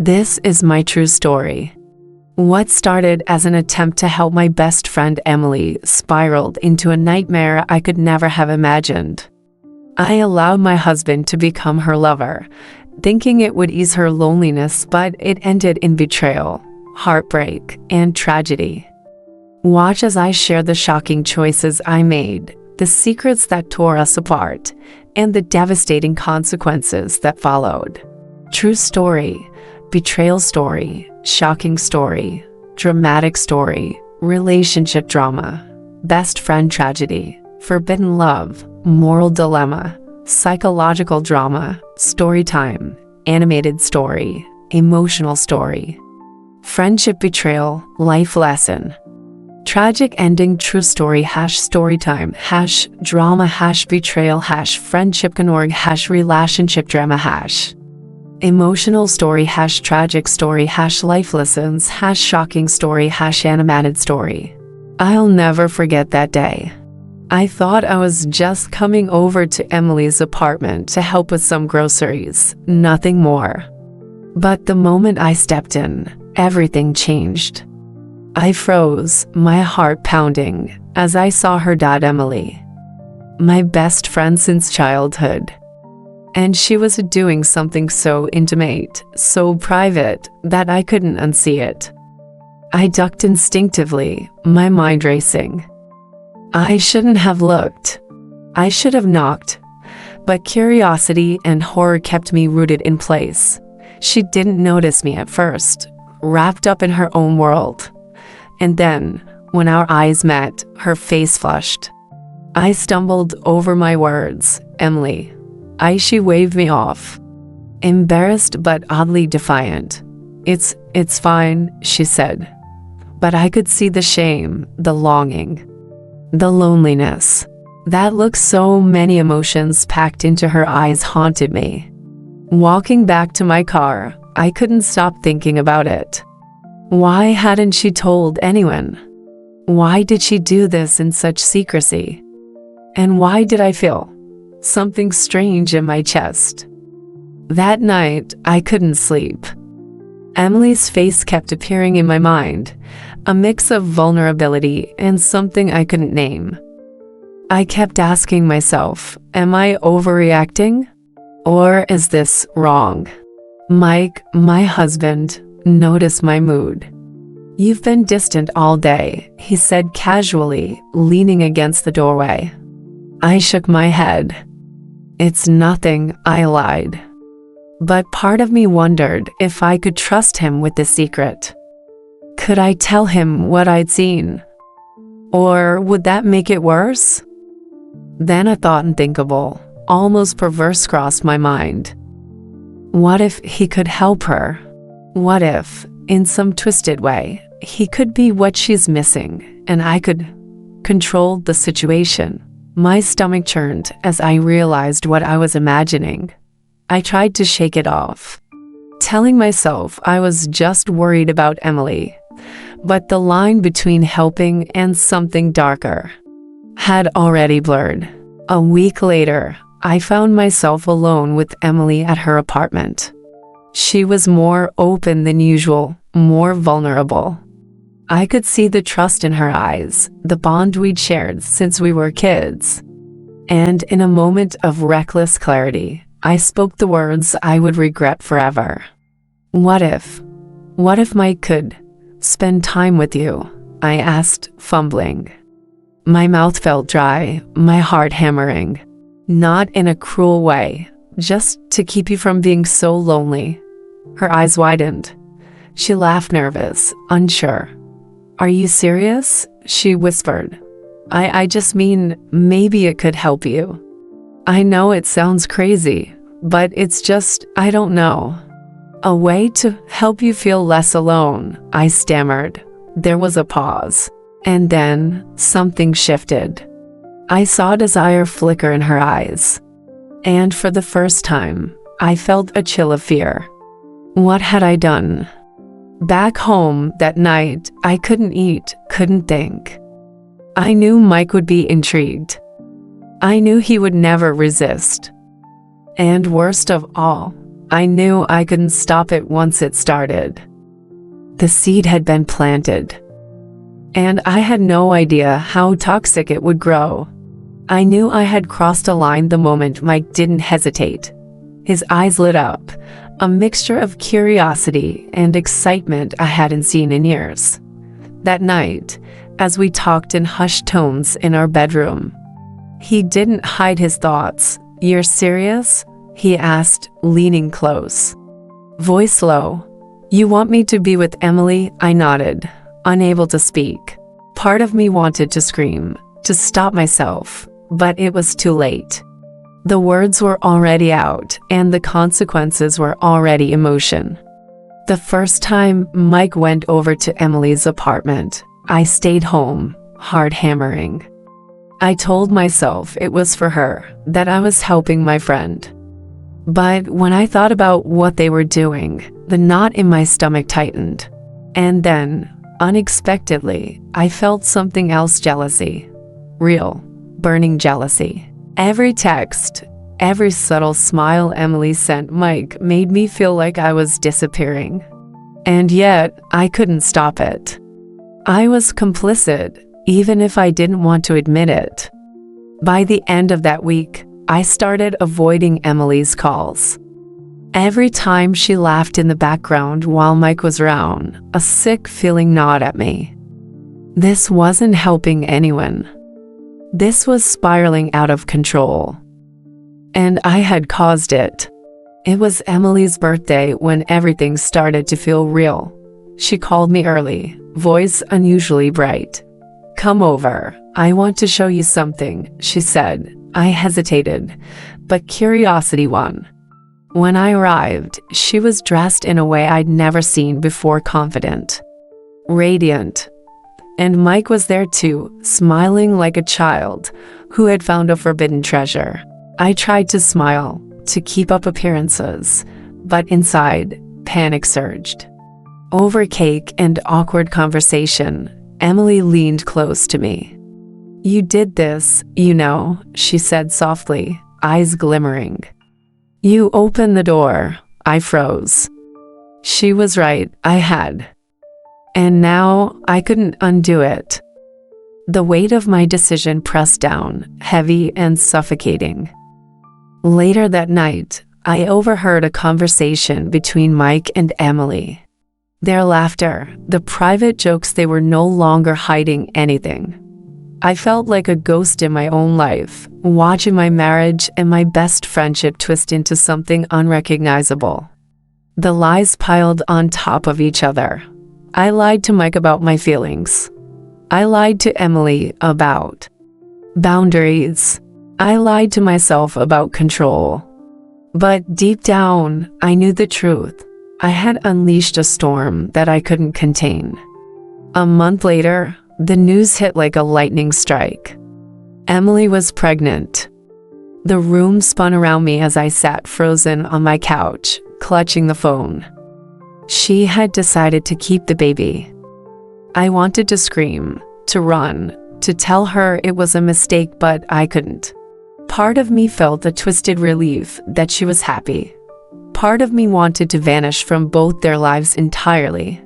This is my true story. What started as an attempt to help my best friend Emily spiraled into a nightmare I could never have imagined. I allowed my husband to become her lover, thinking it would ease her loneliness, but it ended in betrayal, heartbreak, and tragedy. Watch as I share the shocking choices I made, the secrets that tore us apart, and the devastating consequences that followed. True story, betrayal story, shocking story, dramatic story, relationship drama, best friend tragedy, forbidden love, moral dilemma, psychological drama, story time, animated story, emotional story, friendship betrayal, life lesson, tragic ending, true story, #storytime, #drama, #betrayal, #friendship.org, #relationship drama, emotional story, #tragic story, #life lessons, #shocking story, #animated story. I'll never forget that day. I thought I was just coming over to Emily's apartment to help with some groceries, nothing more. But the moment I stepped in, everything changed. I froze, my heart pounding, as I saw her dad, Emily, my best friend since childhood. And she was doing something so intimate, so private, that I couldn't unsee it. I ducked instinctively, my mind racing. I shouldn't have looked. I should have knocked. But curiosity and horror kept me rooted in place. She didn't notice me at first, wrapped up in her own world. And then, when our eyes met, her face flushed. I stumbled over my words. Emily. She waved me off. Embarrassed but oddly defiant. It's fine, she said. But I could see the shame, the longing, the loneliness. That look, so many emotions packed into her eyes, haunted me. Walking back to my car, I couldn't stop thinking about it. Why hadn't she told anyone? Why did she do this in such secrecy? And why did I feel something strange in my chest? That night, I couldn't sleep. Emily's face kept appearing in my mind, a mix of vulnerability and something I couldn't name. I kept asking myself, am I overreacting? Or is this wrong? Mike, my husband, noticed my mood. You've been distant all day, he said casually, leaning against the doorway. I shook my head. It's nothing, I lied. But part of me wondered if I could trust him with the secret. Could I tell him what I'd seen? Or would that make it worse? Then a thought, unthinkable, almost perverse, crossed my mind. What if he could help her? What if, in some twisted way, he could be what she's missing, and I could control the situation? My stomach churned as I realized what I was imagining. I tried to shake it off, telling myself I was just worried about Emily. But the line between helping and something darker had already blurred. A week later, I found myself alone with Emily at her apartment. She was more open than usual, more vulnerable. I could see the trust in her eyes, the bond we'd shared since we were kids. And in a moment of reckless clarity, I spoke the words I would regret forever. What if Mike could spend time with you? I asked, fumbling. My mouth felt dry, my heart hammering. Not in a cruel way, just to keep you from being so lonely. Her eyes widened. She laughed, nervous, unsure. Are you serious? She whispered. I just mean, maybe it could help you. I know it sounds crazy, but it's just, I don't know. A way to help you feel less alone, I stammered. There was a pause. And then, something shifted. I saw desire flicker in her eyes. And for the first time, I felt a chill of fear. What had I done? Back home that night, I couldn't eat, couldn't think. I knew Mike would be intrigued. I knew he would never resist. And worst of all, I knew I couldn't stop it once it started. The seed had been planted, and I had no idea how toxic it would grow. I knew I had crossed a line the moment Mike didn't hesitate. His eyes lit up, a mixture of curiosity and excitement I hadn't seen in years. That night, as we talked in hushed tones in our bedroom, he didn't hide his thoughts. "You're serious?" he asked, leaning close. Voice low. "You want me to be with Emily?" I nodded, unable to speak. Part of me wanted to scream, to stop myself, but it was too late. The words were already out, and the consequences were already in motion. The first time Mike went over to Emily's apartment, I stayed home, heart hammering. I told myself it was for her, that I was helping my friend. But when I thought about what they were doing, the knot in my stomach tightened. And then, unexpectedly, I felt something else: jealousy. Real, burning jealousy. Every text, every subtle smile Emily sent Mike made me feel like I was disappearing. And yet, I couldn't stop it. I was complicit, even if I didn't want to admit it. By the end of that week, I started avoiding Emily's calls. Every time she laughed in the background while Mike was around, a sick feeling gnawed at me. This wasn't helping anyone. This was spiraling out of control. And I had caused it. It was Emily's birthday when everything started to feel real. She called me early, voice unusually bright. "Come over, I want to show you something," she said. I hesitated, but curiosity won. When I arrived, she was dressed in a way I'd never seen before: confident, radiant. And Mike was there too, smiling like a child who had found a forbidden treasure. I tried to smile, to keep up appearances, but inside, panic surged. Over cake and awkward conversation, Emily leaned close to me. "You did this, you know," she said softly, eyes glimmering. "You opened the door." I froze. She was right, I had. And now I couldn't undo it. The weight of my decision pressed down, heavy and suffocating. Later that night, I overheard a conversation between Mike and Emily. Their laughter, the private jokes, they were no longer hiding anything. I felt like a ghost in my own life, watching my marriage and my best friendship twist into something unrecognizable. The lies piled on top of each other. I lied to Mike about my feelings. I lied to Emily about boundaries. I lied to myself about control. But deep down, I knew the truth. I had unleashed a storm that I couldn't contain. A month later, the news hit like a lightning strike. Emily was pregnant. The room spun around me as I sat frozen on my couch, clutching the phone. She had decided to keep the baby. I wanted to scream, to run, to tell her it was a mistake, but I couldn't. Part of me felt a twisted relief that she was happy. Part of me wanted to vanish from both their lives entirely.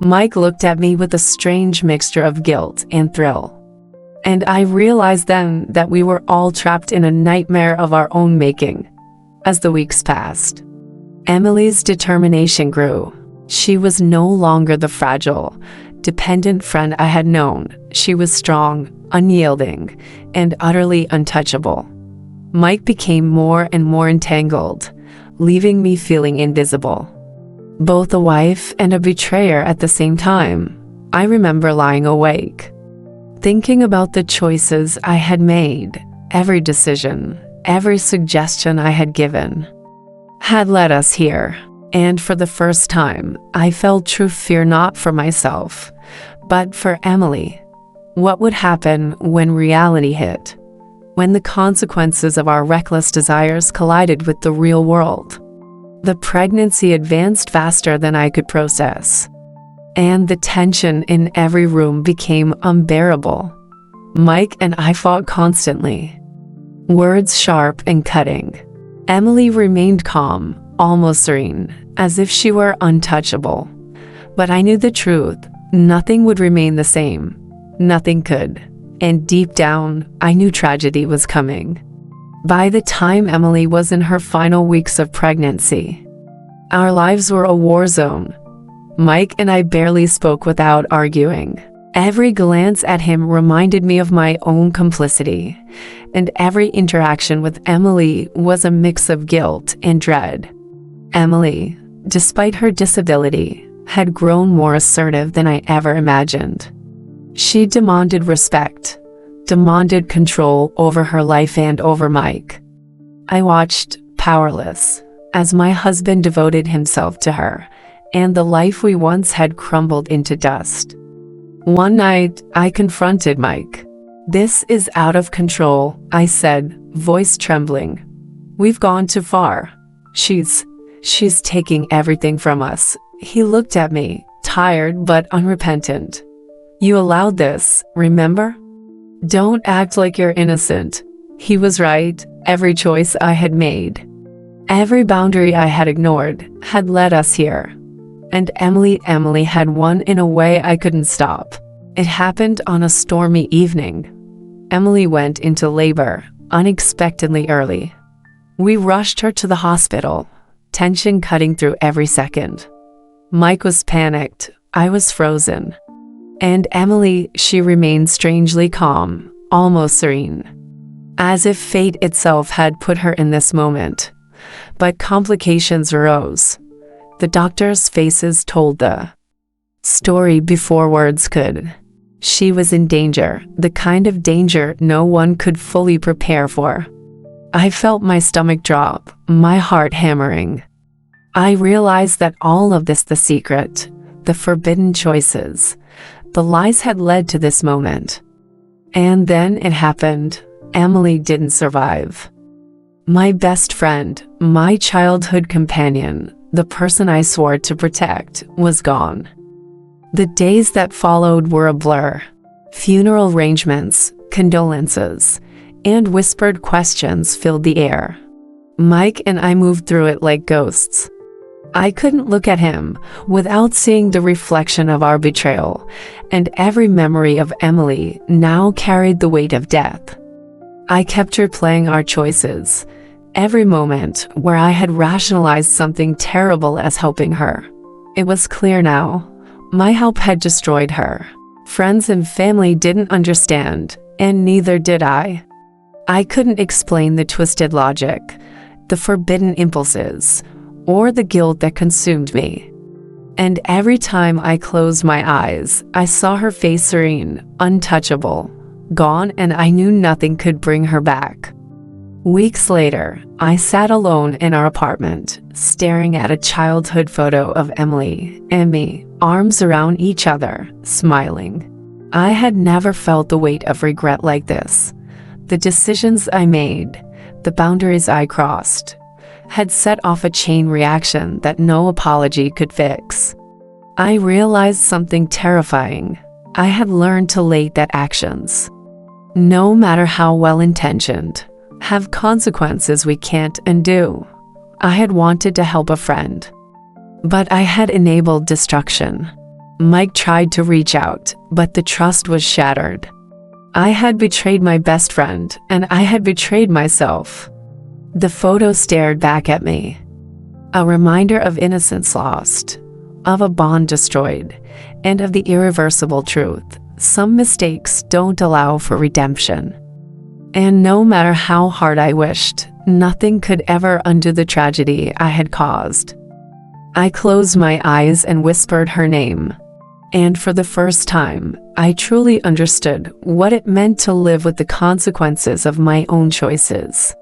Mike looked at me with a strange mixture of guilt and thrill. And I realized then that we were all trapped in a nightmare of our own making. As the weeks passed, Emily's determination grew. She was no longer the fragile, dependent friend I had known. She was strong, unyielding, and utterly untouchable. Mike became more and more entangled, leaving me feeling invisible. Both a wife and a betrayer at the same time. I remember lying awake, thinking about the choices I had made. Every decision, every suggestion I had given, had led us here. And for the first time, I felt true fear, not for myself, but for Emily. What would happen when reality hit? When the consequences of our reckless desires collided with the real world? The pregnancy advanced faster than I could process, and the tension in every room became unbearable. Mike and I fought constantly, words sharp and cutting. Emily remained calm, almost serene, as if she were untouchable. But I knew the truth. Nothing would remain the same. Nothing could. And deep down, I knew tragedy was coming. By the time Emily was in her final weeks of pregnancy, our lives were a war zone. Mike and I barely spoke without arguing. Every glance at him reminded me of my own complicity, and every interaction with Emily was a mix of guilt and dread. Emily, despite her disability, had grown more assertive than I ever imagined. She demanded respect, demanded control over her life and over Mike. I watched, powerless, as my husband devoted himself to her, and the life we once had crumbled into dust. One night, I confronted Mike. "This is out of control," I said, voice trembling. "We've gone too far. She's taking everything from us." He looked at me, tired but unrepentant. "You allowed this, remember? Don't act like you're innocent." He was right. Every choice I had made, every boundary I had ignored, had led us here. And Emily had won in a way I couldn't stop. It happened on a stormy evening. Emily went into labor, unexpectedly early. We rushed her to the hospital, tension cutting through every second. Mike was panicked. I was frozen. And Emily, she remained strangely calm, almost serene, as if fate itself had put her in this moment. But complications arose. The doctors' faces told the story before words could. She was in danger, the kind of danger no one could fully prepare for. I felt my stomach drop, my heart hammering. I realized that all of this, the secret, the forbidden choices, the lies had led to this moment. And then it happened. Emily didn't survive. My best friend, my childhood companion, the person I swore to protect, was gone. The days that followed were a blur. Funeral arrangements, condolences, and whispered questions filled the air. Mike and I moved through it like ghosts. I couldn't look at him without seeing the reflection of our betrayal, and every memory of Emily now carried the weight of death. I kept replaying our choices, every moment where I had rationalized something terrible as helping her. It was clear now. My help had destroyed her. Friends and family didn't understand, and neither did I. I couldn't explain the twisted logic, the forbidden impulses, or the guilt that consumed me. And every time I closed my eyes, I saw her face serene, untouchable, gone, and I knew nothing could bring her back. Weeks later, I sat alone in our apartment, staring at a childhood photo of Emily and me, arms around each other, smiling. I had never felt the weight of regret like this. The decisions I made, the boundaries I crossed, had set off a chain reaction that no apology could fix. I realized something terrifying. I had learned too late that actions, no matter how well-intentioned, have consequences we can't undo. I had wanted to help a friend, but I had enabled destruction. Mike tried to reach out, but the trust was shattered. I had betrayed my best friend, and I had betrayed myself. The photo stared back at me, a reminder of innocence lost, of a bond destroyed, and of the irreversible truth. Some mistakes don't allow for redemption. And no matter how hard I wished, nothing could ever undo the tragedy I had caused. I closed my eyes and whispered her name. And for the first time, I truly understood what it meant to live with the consequences of my own choices.